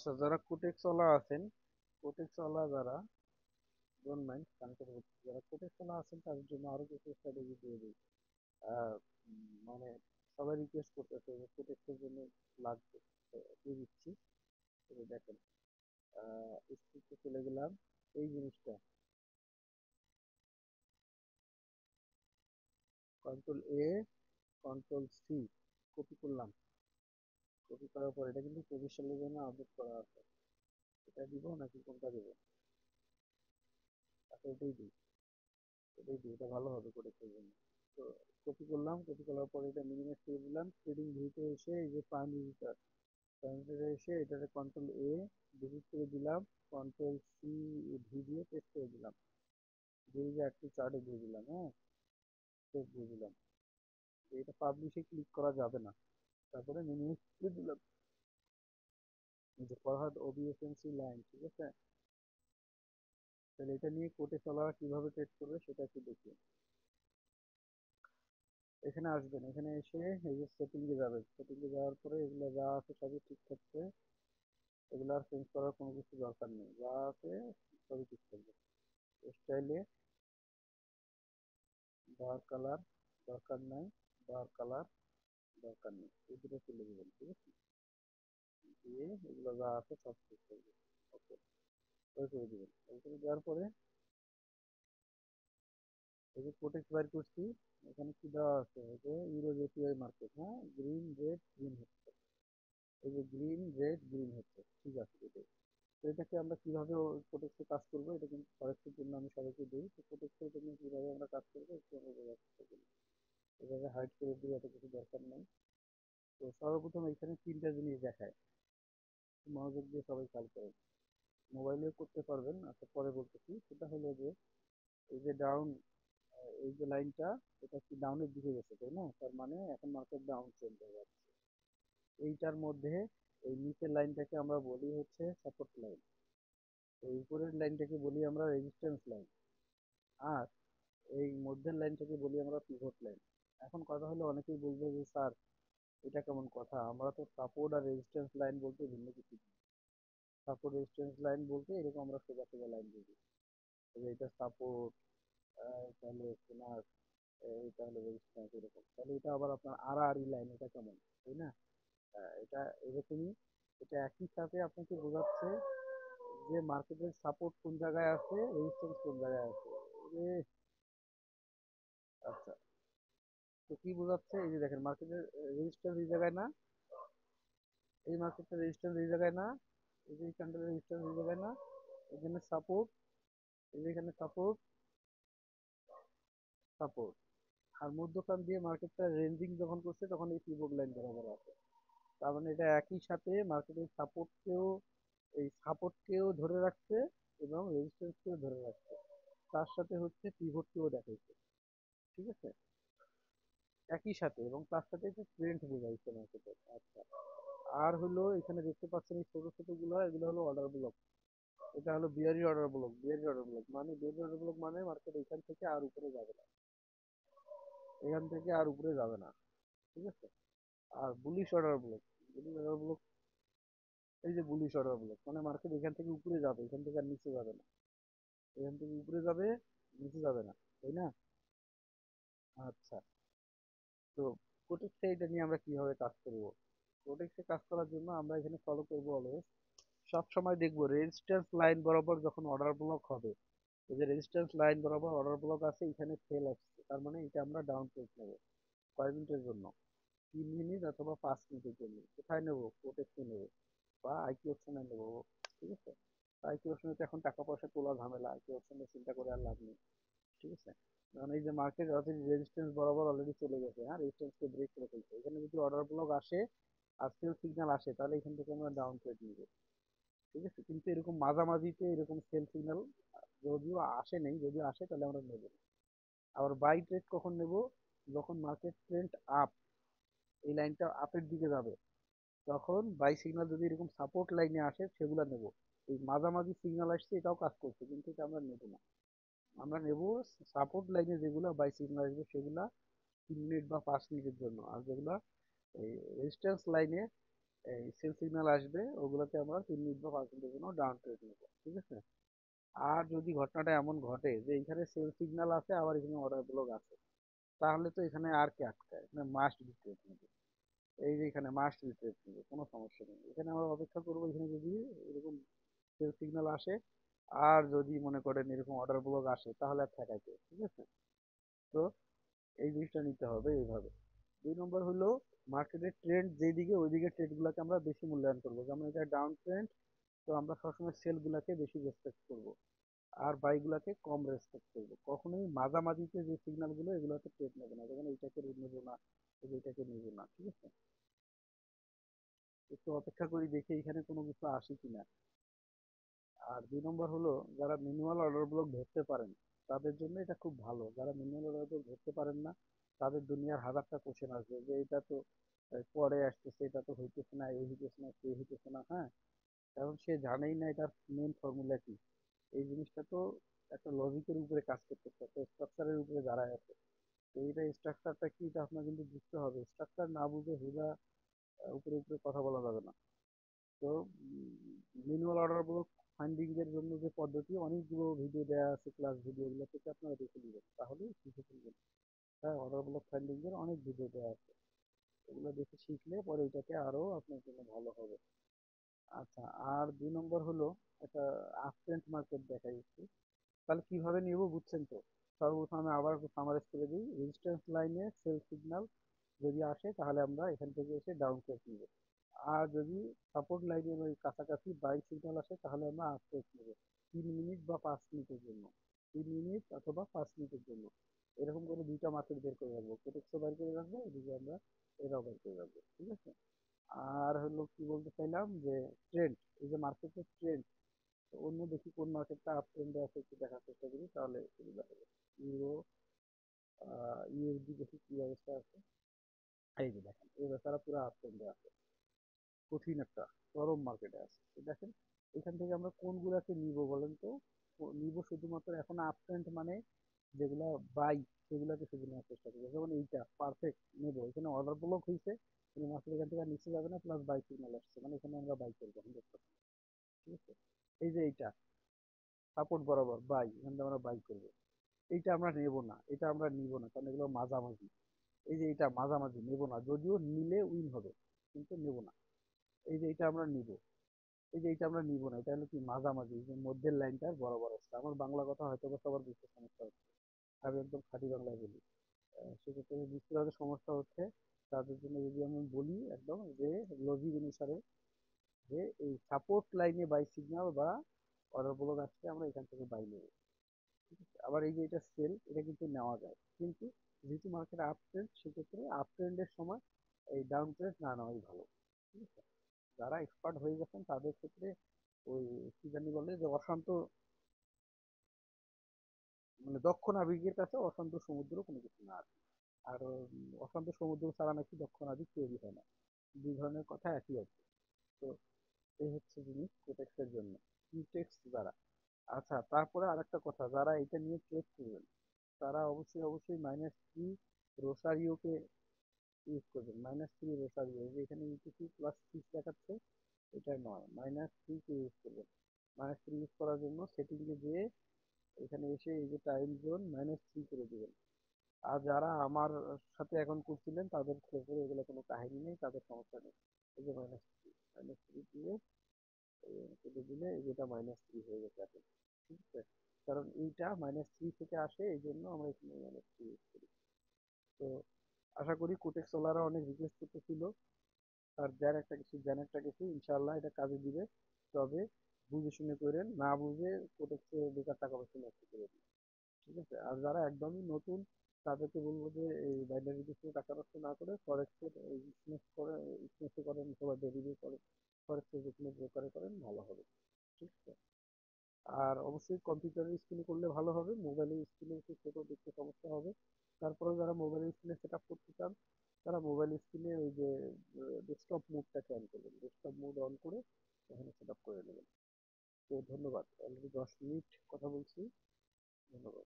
আচ্ছা, যারা কোটেক্সওয়ালা আছেন, কোটেক্সওয়ালা যারা, ডোন্ট মাইন্ড কানেক্টেড করতে, যারা কোটেক্সওয়ালা আছেন তাদের জন্য আরো কিছু স্ট্র্যাটেজি দিয়ে দিই। আহ, মানে সবাই রিকোয়েস্ট করতেছে যে কোটেক্সের জন্য লাগবে, তো দিয়ে দিচ্ছি। এই দেখেন, স্ক্রিপ্টে চলে গেলাম। এই জিনিসটা কন্ট্রোল এ, কন্ট্রোল সি, কপি করলাম। কপি করার পর এটা কিন্তু 24 সালের জন্য আপডেট করা আছে। এটা দিব নাকি কোনটা দিব? আচ্ছা, এটাই দিই। এটাই দিই, এটা ভালো হবে কোটেক্সের জন্য। তো কপি করলাম, কপি করার পরে এটা মিনিমাইজ করে দিলাম। ট্রেডিং ভিউতে এসে এই যে প্রাইমারিতে এসে এটাতে কন্ট্রোল এ ডিলিট করে দিলাম, কন্ট্রোল সি ভি দিয়ে পেস্ট করে দিলাম, দিয়ে যে একটি চার্টে দিয়ে দিলাম। হ্যাঁ, পেস্ট দিয়ে দিলাম। এটা পাবলিশে ক্লিক করা যাবে না। তারপরে মিনিমাইজ করে দিলাম, এই যে ফরহাদ ওবিএসএমসি লাইন, ঠিক আছে। তাহলে এটা নিয়ে কোর্টে চলারা কিভাবে ট্রেড করবে সেটা একটু দেখি। এখানে আসবেন, এখানে এসে এই যে সেটিংয়ে যাবেন, সেটিংয়ে যাওয়ার পরে এগুলো যা আছে সবই ঠিক থাকবে। এগুলো আর চেঞ্জ করার কোনো কিছু দরকার নেই, যা আছে সবই ঠিক থাকবে। স্টাইলে ডার্ক কালার দরকার নাই, ডার্ক কালার দরকার নেই, এই দুটো তুলে দেবেন, ঠিক আছে। দিয়ে এগুলো যা আছে সব ঠিক থাকবে। ওকে, ওই করে দেবেন। ওই করে দেওয়ার পরে এই যে কোটেক্স বাইর করছি, এখানে কি দেওয়া আছে, এই যে ইউরো জেপিআই মার্কেট, হ্যাঁ, গ্রিন রেড গ্রিন হচ্ছে। এই যে গ্রিন রেড গ্রিন হচ্ছে, ঠিক আছে এটাই। তো এটাকে আমরা কিভাবে কোটেক্সে কাজ করবো, এটা কিন্তু ফরেক্সের জন্য আমি সবাইকে দিই। তো কোটেক্সের জন্য কিভাবে আমরা কাজ করবো একটু আমরা বোঝার চেষ্টা করি। এভাবে হাইড করে দিয়ে এত কিছু দরকার নেই। তো সর্বপ্রথম এখানে তিনটা জিনিস দেখায়, মনোযোগ দিয়ে সবাই খেয়াল করেন। মোবাইলেও করতে পারবেন, আচ্ছা পরে বলতেছি। সেটা হলো যে এই যে ডাউন, এই যে লাইনটা, এটা কি ডাউনের দিকে গেছে, তাই না? তার মানে এখন মার্কেট ডাউন ট্রেন্ড হয়ে যাচ্ছে। এইটার মধ্যে এই নিচের লাইনটাকে আমরা বলি হচ্ছে সাপোর্ট লাইন, এই উপরের লাইনটাকে বলি আমরা রেজিস্ট্যান্স লাইন, আর এই মধ্যের লাইনটাকে বলি আমরা পিভট লাইন। এখন কথা হলো, অনেকেই বলবে যে স্যার এটা কেমন কথা, আমরা তো সাপোর্ট আর রেজিস্ট্যান্স লাইন বলতে ভিন্ন কিছু। সাপোর্ট রেজিস্ট্যান্স লাইন বলতে এরকম আমরা সোজা সোজা লাইন বুঝি, যে এটা সাপোর্ট, তাহলে তোমার এটা হলো রেজিস্ট্যান্স, এরকম। তাহলে এটা আবার আপনার আড়াআড়ি লাইন, এটা কেমন, তাই না? এটা এরকমই। এটা একই সাথে আপনাকে বোঝাচ্ছে যে মার্কেটের সাপোর্ট কোন জায়গায় আছে, রেজিস্ট্যান্স কোন জায়গায় আছে। আচ্ছা, তো কি বোঝাচ্ছে, এই যে দেখেন মার্কেটের রেজিস্ট্যান্স এই জায়গায় না, এই মার্কেটের রেজিস্ট্যান্স এই জায়গায় না, এই যে ক্যান্ডেলের রেজিস্ট্যান্স এই জায়গায় না, এখানে সাপোর্ট, এই যে এখানে সাপোর্ট, সাপোর্ট, আর মধ্যখান দিয়ে মার্কেটটা রেঞ্জিং যখন করছে তখন এই পিভট লাইন বরাবর আছে। তার মানে এটা একই সাথে মার্কেটের সাপোর্টকেও ধরে রাখছে এবং রেজিস্ট্যান্সকেও ধরে রাখছে, তার সাথে হচ্ছে পিভটকেও দেখাইছে, ঠিক আছে, একই সাথে। এবং তার সাথে একটা ট্রেন্ড বোঝাইছে মার্কেটের। আচ্ছা, আর হলো এখানে দেখতে পাচ্ছেন এই ছোট ছোট গুলো, এগুলো হলো অর্ডার ব্লক। এটা হলো বিয়ারি অর্ডার ব্লক। বিয়ারি অর্ডার ব্লক মানে মার্কেট এখান থেকে আর উপরে যাবে না, এখান থেকে আর উপরে যাবে না, ঠিক আছে। আর bullish order block, bullish order block, এই যে বুলিশ অর্ডার ব্লক মানে মার্কেট এখান থেকে উপরে যাবে, এখান থেকে আর নিচে যাবে না, এখান থেকে উপরে যাবে, নিচে যাবে না, তাই না? আচ্ছা, তো প্রোটেক্টে এটা নিয়ে আমরা কিভাবে কাজ করব? প্রোটেক্টে কাজ করার জন্য আমরা এখানে ফলো করবো অলওয়েজ, সব সময় দেখবো রেজিস্ট্যান্স লাইন বরাবর যখন অর্ডার ব্লক হবে, এই যে রেজিস্ট্যান্স লাইন বরাবর অর্ডার ব্লক আছে, এখানে সেল আসছে, তার মানে এটা আমরা ডাউন ট্রেড নেবো। কয় মিনিটের জন্য? 3 মিনিট অথবা 5 মিনিটের জন্য। কোথায় নেবো? প্রোটেক্টে নেবো বা আইকি অপশনে নেবো, ঠিক আছে। আইকি অপশনে তো এখন টাকা পয়সা তোলা ঝামেলা, আইকি অপশনে চিন্তা করে আর লাভ নেই, ঠিক আছে। কারণ এই যে মার্কেট অলরেডি রেজিস্ট্যান্স বরাবর অলরেডি চলে গেছে, হ্যাঁ, রেজিস্ট্যান্সকে ব্রেক করে ফেলছে। এখানে যদি অর্ডার ব্লক আসে আর সেল সিগন্যাল আসে, তাহলে এখান থেকে আমরা ডাউন ট্রেড নিব, ঠিক আছে। কিন্তু এরকম মাঝামাঝিতে এরকম সেল সিগন্যাল যদিও আসে নেই, যদি আসে তাহলে আমরা নেব। আবার বাই ট্রেড কখন নেব? যখন মার্কেট ট্রেন্ড আপ, এই লাইনটা আপের দিকে যাবে, তখন বাই সিগন্যাল যদি এরকম সাপোর্ট লাইনে আসে সেগুলো নেব। এই মাঝামাঝি সিগন্যাল আসছে এটাও কাজ করছে, কিন্তু এটা আমরা নেব না। আমরা নেব সাপোর্ট লাইনে যেগুলো বাই সিগন্যাল আসবে সেগুলা 3 মিনিট বা 5 মিনিটের জন্য, আর যেগুলো এই রেজিস্ট্যান্স লাইনে এই সেল সিগন্যাল আসবে, ওগুলোতে আমরা 3 মিনিট বা 5 মিনিটের জন্য ডাউন ট্রেড নেবো, ঠিক আছে। আর যদি ঘটনাটা এমন ঘটে যে এখানে সেল সিগন্যাল আছে আবার এখানে অর্ডার ব্লক আছে, তাহলে তো এখানে আর কে আটকায়, এখানে মাস্ট বি ট্রেড নেবে। এই যে এখানে মাস্ট বি ট্রেড নেবে, কোনো সমস্যা নেই, এখানে আমরা অপেক্ষা করবো এখানে যদি এরকম সেল সিগন্যাল আসে। আর যদি মনে করেন এরকম অর্ডার ব্লক আসে তাহলে আর ঠেকাইতে, ঠিক আছে। তো এই জিনিসটা নিতে হবে এইভাবে। 2 নম্বর হলো মার্কেটের ট্রেন্ড যেদিকে ওইদিকে ট্রেডগুলোকে আমরা বেশি মূল্যায়ন করবো, যেমন এটা ডাউন ট্রেন্ড, তো আমরা সবসময় সেলগুলোকে বেশি রেসপেক্ট করবো আর বাইগুলোকে কম রেসপেক্ট করবো। কখনোই মাঝামাঝিতে যে সিগন্যালগুলো এগুলোতে ট্রেড নেবে না, যেমন এইটাকে নেবো না, এইটাকে নেবো না, ঠিক আছে। একটু অপেক্ষা করি দেখি এখানে কোনো কিছু আসে কিনা। আর 2 নম্বর হলো যারা ম্যানুয়াল অর্ডার ব্লক ধরতে পারেন তাদের জন্য এটা খুব ভালো। যারা ম্যানুয়াল অর্ডার ব্লক ধরতে পারেন না তাদের দুনিয়ার হাজারটা কোশ্চেন আসবে যে এটা তো পরে আসতেছে, এটা তো হইতেছে না, এই হইতেছে না, সেই হইতেছে না, হ্যাঁ। কারণ সে জানেই না এটার মেন ফর্মুলা কি। এই জিনিসটা তো একটা লজিকের উপরে কাজ করতেছে, একটা স্ট্রাকচারের উপরে দাঁড়ায় আছে। তো এইটা স্ট্রাকচারটা কি এটা আপনার কিন্তু বুঝতে হবে, স্ট্রাকচার না বুঝে হুদা উপরে উপরে কথা বলা যাবে না। তো ম্যানুয়াল অর্ডার বুক ফাইন্ডিং এর জন্য যে পদ্ধতি অনেকগুলো ভিডিও দেওয়া আছে, ক্লাস ভিডিও, ওগুলো থেকে আপনারা দেখে নেবেন তাহলেই শিখে ফেলবেন। হ্যাঁ, অর্ডার ব্লক ফাইন্ডিং এর অনেক ভিডিও দেওয়া আছে, ওগুলো দেখে শিখলে পরে এটাকে আরো আপনার জন্য ভালো হবে। আচ্ছা, আর 2 নম্বর হলো একটা আপট্রেন্ড মার্কেট দেখা যাচ্ছে, তাহলে কিভাবে নিব বুঝছেন তো। সর্বপ্রথম আমি আবার একটু সামারাইজ করে দিই, রেজিস্ট্যান্স লাইনে সেল সিগন্যাল যদি আসে তাহলে আমরা এখান থেকে এসে ডাউন ট্রেড নিব। আর যদি সাপোর্ট লাইনের ওই কাছাকাছি বাই সিগন্যাল আসে তাহলে আমরা আপ ট্রেড নেব 3 মিনিট বা 5 মিনিটের জন্য, 3 মিনিট অথবা 5 মিনিটের জন্য। এরকম করে দুইটা মার্কেট বের করে রাখবো, কোটেক্সও বের করে রাখবো, এদিকে আমরা এরাও বের করে রাখবো, ঠিক আছে। আর হলো কি বলতে চাইলাম যে ট্রেন্ড, এই যে মার্কেটের ট্রেন্ড, অন্য দেখি কোন মার্কেটটা আপ ট্রেন্ডে আছে একটু দেখার চেষ্টা করি তাহলে সুবিধা হবে। ইউরো, ইউএসডি দেখি কি অবস্থা আছে। এই যে দেখেন এই বেচারা পুরো আপ ট্রেন্ডে আছে, কঠিন একটা চরম মার্কেটে আছে। তো দেখেন এখান থেকে আমরা কোনগুলাকে নিব বলেন তো। নিব শুধুমাত্র এখন আপ ট্রেন্ড মানে যেগুলা বাই, সেগুলাকে শুধু নেওয়ার চেষ্টা করবো। যেমন এইটা পারফেক্ট নেবো, এখানে অর্ডার ব্লক হয়েছে, কিন্তু মার্কেট এখান থেকে আর নিচে যাবে না, প্লাস বাই সিগন্যাল আসছে, মানে এখানে আমরা বাই করবো 100%, ঠিক আছে। এই যে এইটা সাপোর্ট বরাবর বাই, এখান থেকে আমরা বাই করবো। এইটা আমরা নেবো না, এটা আমরা নিব না, কারণ এগুলো মাঝামাঝি। এই যে এটা মাঝামাঝি নেবো না, যদিও নিলে উইন হবে, কিন্তু নেবো না। এই যে এটা আমরা নিব, এই যে এটা আমরা নিব না, এটা হলো কি মাঝামাঝি, এই যে মধ্যের লাইনটার বরাবর আসছে। আমার বাংলা কথা হয়তো বা সবার বুঝতে সমস্যা হচ্ছে, আমি একদম খাঁটি বাংলায় বলি। সেক্ষেত্রে বুঝতে হয়তো সমস্যা হচ্ছে, তাদের জন্য যদি আমি বলি একদম যে লজিক অনুসারে যে এই সাপোর্ট লাইনে বাই সিগন্যাল বা অর্ডার ব্লক আসছে আমরা এখান থেকে বাই নেব। আবার এই যে এটা সেল, এটা কিন্তু নেওয়া যায়, কিন্তু যেহেতু মার্কেট আপ ট্রেন্ড সেক্ষেত্রে আপ ট্রেন্ডের সময় এই ডাউন ট্রেন্ড না নেওয়াই ভালো, ঠিক আছে। যারা এক্সপার্ট হয়ে গেছেন তাদের ক্ষেত্রে ওই কি জানি বলে যে অশান্ত, মানে দক্ষ নাবিকের কাছে অশান্ত সমুদ্র কোনো কিছু না আর কি। আর অশান্ত সমুদ্র ছাড়া নাকি দক্ষ নাবিক তৈরি হয় না, দুই ধরনের কথা একই আর কি। তো এই হচ্ছে জিনিস কোটেক্সের জন্য, কিউটেক্স যারা। আচ্ছা, তারপরে আরেকটা কথা, যারা এটা নিয়ে ট্রেড করবেন তারা অবশ্যই অবশ্যই -3 রোসারিওকে ইউজ করবেন। -3 রোসারিও, এই যে এখানে ইউটিসি প্লাস 6 দেখাচ্ছে, এটা নয়, -3 কে ইউজ করবেন। -3 ইউজ করার জন্য সেটিংয়ে যেয়ে এখানে এসে এই যে টাইম জোন -3 করে দিবেন। আর যারা আমার সাথে এখন করছিলেন তাদের ক্ষেত্রে এগুলো কোনো কাহিনী নেই, তাদের সমস্যা নেই। এই যে -3 দিয়ে কেটে দিলে এই যেটা -3 হয়ে গেছে এখন, ঠিক আছে। কারণ এইটা -3 থেকে আসে, এই জন্য আমরা এখানে -3 ইউজ করি। তো আশা করি কোটেক্স ওলারা অনেক রিকোয়েস্ট করতেছিল, আর জ্যান একটা কিছু ইনশাল্লাহ এটা কাজে দিবে। তবে বুঝে শুনে করেন, না বুঝে কোটেক্সে বেকার টাকা পয়সা নষ্ট করে দিন, ঠিক আছে। আর যারা একদমই নতুন তাদেরকে বলবো যে এই বাইনারি কিছু টাকা নষ্ট না করে ফরেক্সের বিজনেস করে, বিজনেসে করেন অথবা ডেরিভে করেন, ফরেক্সের যেকোনো ব্রোকারে করেন ভালো হবে, ঠিক আছে। আর অবশ্যই কম্পিউটারের স্ক্রিনে করলে ভালো হবে, মোবাইলের স্ক্রিনে একটু ছোট দেখতে সমস্যা হবে। তারপরে যারা মোবাইলের স্ক্রিনে সেট আপ করতে চান তারা মোবাইল স্ক্রিনে ওই যে ডেস্কটপ মোডটাকে অন করবেন, ডেস্কটপ মোড অন করে এখানে সেট আপ করে নেবেন। তো ধন্যবাদ, অলরেডি 10 মিনিট কথা বলছি। ধন্যবাদ।